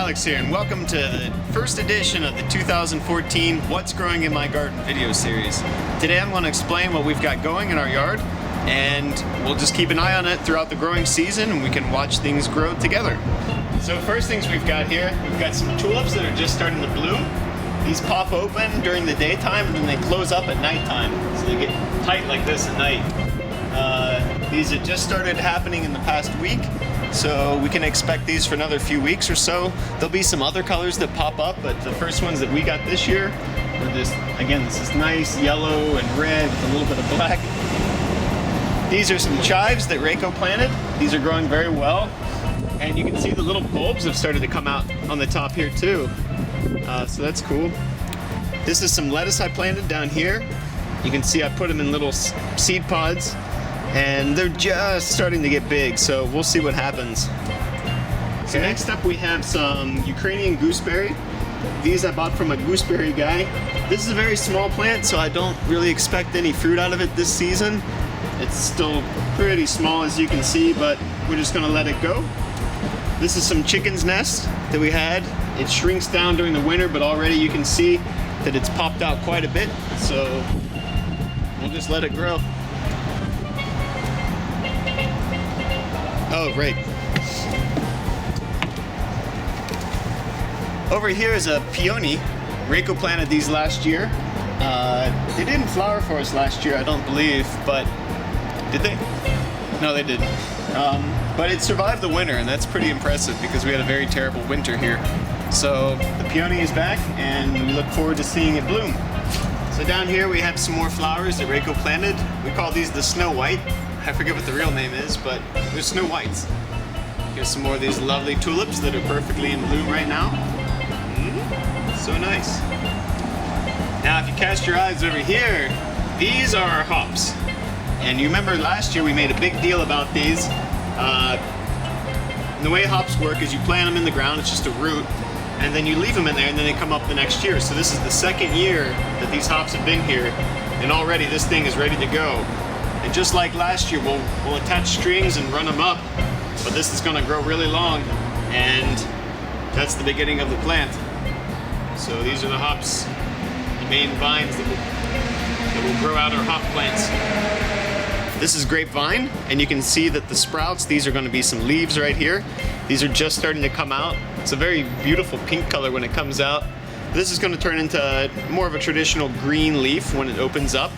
Alex here, and welcome to the first edition of the 2014 What's Growing in My Garden video series. Today I'm going to explain what we've got going in our yard, and we'll just keep an eye on it throughout the growing season and we can watch things grow together. So first things we've got here, we've got some tulips that are just starting to bloom. These pop open during the daytime and then they close up at nighttime, so they get tight like this at night. These have just started happening in the past week, so we can expect these for another few weeks or so. There'll be some other colors that pop up, but the first ones that we got this year were this is nice yellow and red with a little bit of black. These are some chives that Reiko planted. These are growing very well, and you can see the little bulbs have started to come out on the top here too. So that's cool. This is some lettuce I planted down here. You can see I put them in little seed pods, and they're just starting to get big, so we'll see what happens. Okay. So next up we have some Ukrainian gooseberry. These I bought from a gooseberry guy. This is a very small plant, so I don't really expect any fruit out of it this season. It's still pretty small, as you can see, but we're just gonna let it go. This is some chicken's nest that we had. It shrinks down during the winter, but already you can see that it's popped out quite a bit, so we'll just let it grow. Oh, right. Over here is a peony. Reiko planted these last year. They didn't flower for us last year, I don't believe, but did they? No, they didn't. But it survived the winter, and that's pretty impressive because we had a very terrible winter here. So the peony is back, and we look forward to seeing it bloom. So down here we have some more flowers that Reiko planted. We call these the Snow White. I forget what the real name is, but they're Snow Whites. Here's some more of these lovely tulips that are perfectly in bloom right now. So nice. Now if you cast your eyes over here, these are our hops. And you remember last year we made a big deal about these. And the way hops work is you plant them in the ground, it's just a root, and then you leave them in there and then they come up the next year. So this is the second year that these hops have been here, and already this thing is ready to go. And just like last year, we'll attach strings and run them up, but this is gonna grow really long, and that's the beginning of the plant. So these are the hops, the main vines that will grow out our hop plants. This is grapevine, and you can see that the sprouts, these are gonna be some leaves right here. These are just starting to come out. It's a very beautiful pink color when it comes out. This is gonna turn into more of a traditional green leaf when it opens up.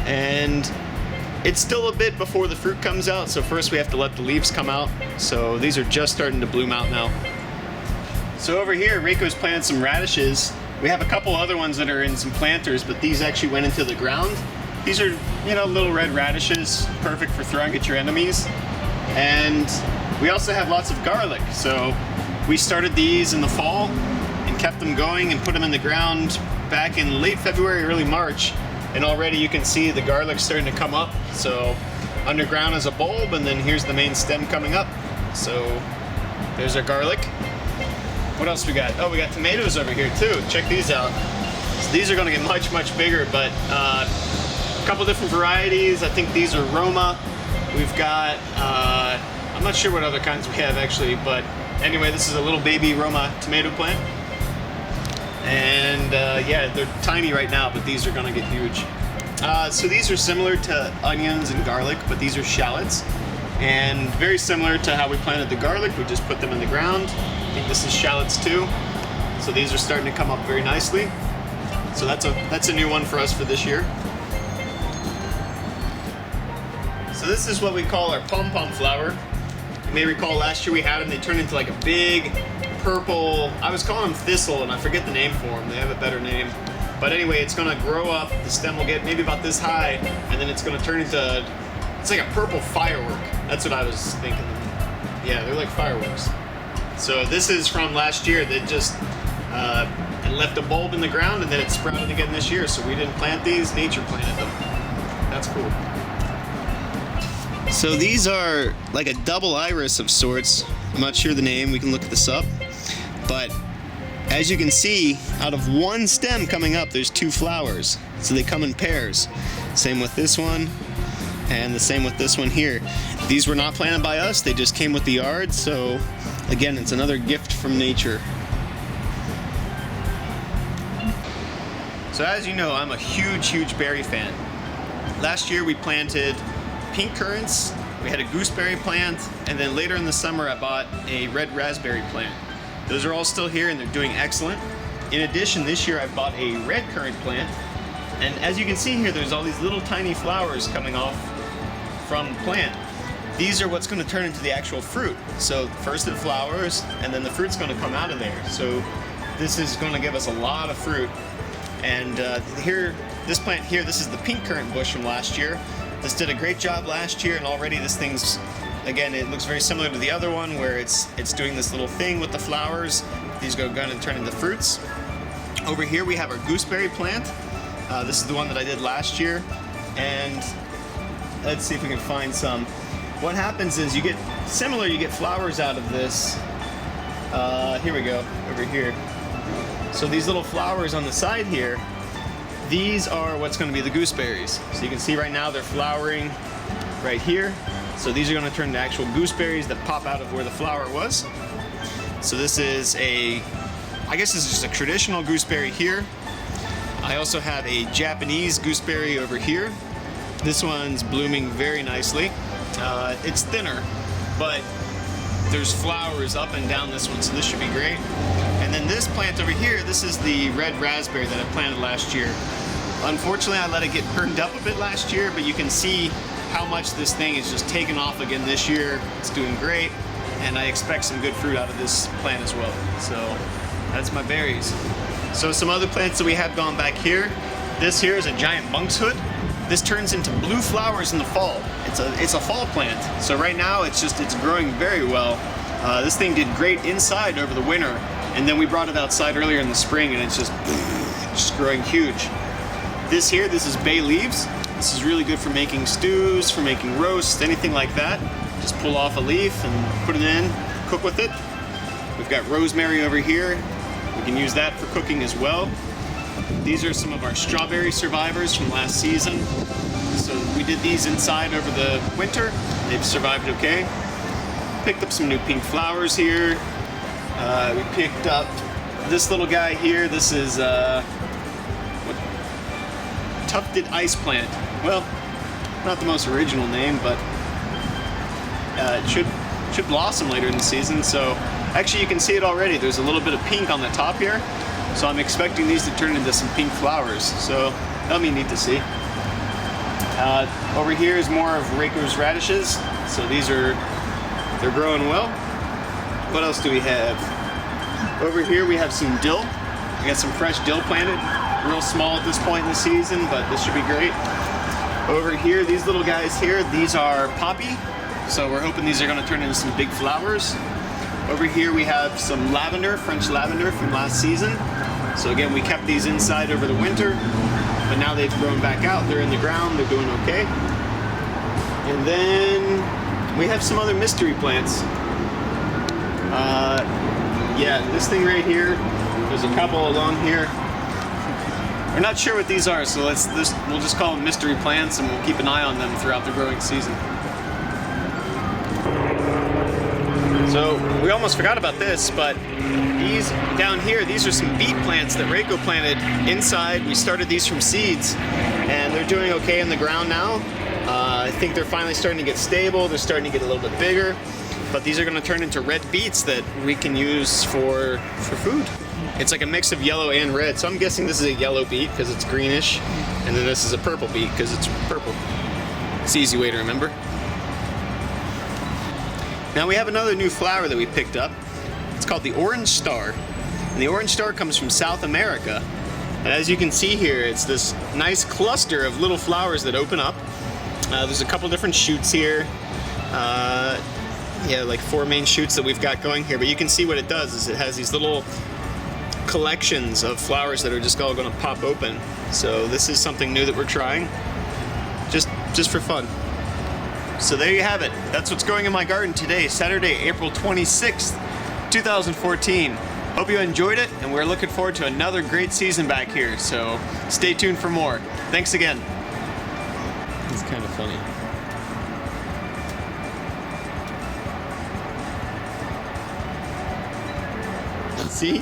And it's still a bit before the fruit comes out, so first we have to let the leaves come out. So these are just starting to bloom out now. So over here, Reiko's planted some radishes. We have a couple other ones that are in some planters, but these actually went into the ground. These are, little red radishes, perfect for throwing at your enemies. And we also have lots of garlic. So we started these in the fall and kept them going and put them in the ground back in late February, early March. And already you can see the garlic starting to come up. So underground is a bulb, and then here's the main stem coming up. So there's our garlic. What else we got? Oh, we got tomatoes over here too. Check these out. So these are gonna get much, much bigger, but a couple different varieties. I think these are Roma. We've got, I'm not sure what other kinds we have actually, but anyway, this is a little baby Roma tomato plant. And yeah, they're tiny right now, but these are gonna get huge. So these are similar to onions and garlic, but these are shallots. And very similar to how we planted the garlic, we just put them in the ground. I think this is shallots too. So these are starting to come up very nicely. So that's a new one for us for this year. So this is what we call our pom-pom flower. You may recall last year we had them, they turned into like a big purple, I was calling them thistle, and I forget the name for them, they have a better name. But anyway, it's gonna grow up, the stem will get maybe about this high, and then it's gonna turn into, it's like a purple firework. That's what I was thinking. Yeah, they're like fireworks. So this is from last year that just it left a bulb in the ground, and then it sprouted again this year. So we didn't plant these, nature planted them. That's cool. So these are like a double iris of sorts. I'm not sure the name, we can look this up. But as you can see, out of one stem coming up, there's two flowers. So they come in pairs. Same with this one, and the same with this one here. These were not planted by us, they just came with the yard, so again, it's another gift from nature. So as you know, I'm a huge berry fan. Last year we planted pink currants, we had a gooseberry plant, and then later in the summer I bought a red raspberry plant. Those are all still here and they're doing excellent. In addition, this year I bought a red currant plant, and as you can see here, there's all these little tiny flowers coming off from the plant. These are what's going to turn into the actual fruit. So first it flowers, and then the fruit's going to come out of there. So this is going to give us a lot of fruit. And here, this plant here, this is the pink currant bush from last year. This did a great job last year, and already this thing's, again, it looks very similar to the other one where it's doing this little thing with the flowers. These are going to turn into fruits. Over here we have our gooseberry plant. This is the one that I did last year, and let's see if we can find some. What happens is you get flowers out of this. Here we go, over here. So these little flowers on the side here, these are what's going to be the gooseberries. So you can see right now they're flowering right here. So these are going to turn into actual gooseberries that pop out of where the flower was. So this is I guess this is just a traditional gooseberry here. I also have a Japanese gooseberry over here. This one's blooming very nicely. It's thinner, but there's flowers up and down this one, so this should be great. And then this plant over here, this is the red raspberry that I planted last year. Unfortunately, I let it get burned up a bit last year, but you can see how much this thing is just taken off again this year. It's doing great, and I expect some good fruit out of this plant as well. So that's my berries. So some other plants that we have gone back here. This here is a giant monkshood. This turns into blue flowers in the fall. It's a fall plant. So right now it's growing very well. This thing did great inside over the winter, and then we brought it outside earlier in the spring, and it's just growing huge. This is bay leaves. This is really good for making stews, for making roasts, anything like that. Just pull off a leaf and put it in, cook with it. We've got rosemary over here. We can use that for cooking as well. These are some of our strawberry survivors from last season. So we did these inside over the winter. They've survived okay. Picked up some new pink flowers here. We picked up this little guy here. This is tufted ice plant. Well, not the most original name, but it should blossom later in the season. So actually you can see it already. There's a little bit of pink on the top here. So I'm expecting these to turn into some pink flowers. So that'll be neat to see. Over here is more of Reiko's radishes. So they're growing well. What else do we have? Over here we have some dill. We got some fresh dill planted. Real small at this point in the season, but this should be great. Over here, these little guys here, these are poppy. So we're hoping these are gonna turn into some big flowers. Over here we have some lavender, French lavender from last season. So again, we kept these inside over the winter, but now they've grown back out. They're in the ground, they're doing okay. And then we have some other mystery plants. Yeah, this thing right here, there's a couple along here. We're not sure what these are, so we'll just call them mystery plants, and we'll keep an eye on them throughout the growing season. So we almost forgot about this, but these down here, these are some beet plants that Reiko planted inside. We started these from seeds, and they're doing okay in the ground now. I think they're finally starting to get stable. They're starting to get a little bit bigger, but these are going to turn into red beets that we can use for food. It's like a mix of yellow and red, so I'm guessing this is a yellow beet because it's greenish, and then this is a purple beet because it's purple. It's an easy way to remember. Now we have another new flower that we picked up. It's called the orange star. And the orange star comes from South America. And as you can see here, it's this nice cluster of little flowers that open up. There's a couple different shoots here. Yeah, like 4 main shoots that we've got going here. But you can see what it does is it has these little collections of flowers that are just all going to pop open. So this is something new that we're trying, just for fun. So there you have it. That's what's going in my garden today, Saturday, April 26th, 2014. Hope you enjoyed it, and we're looking forward to another great season back here. So stay tuned for more. Thanks again. It's kind of funny. See?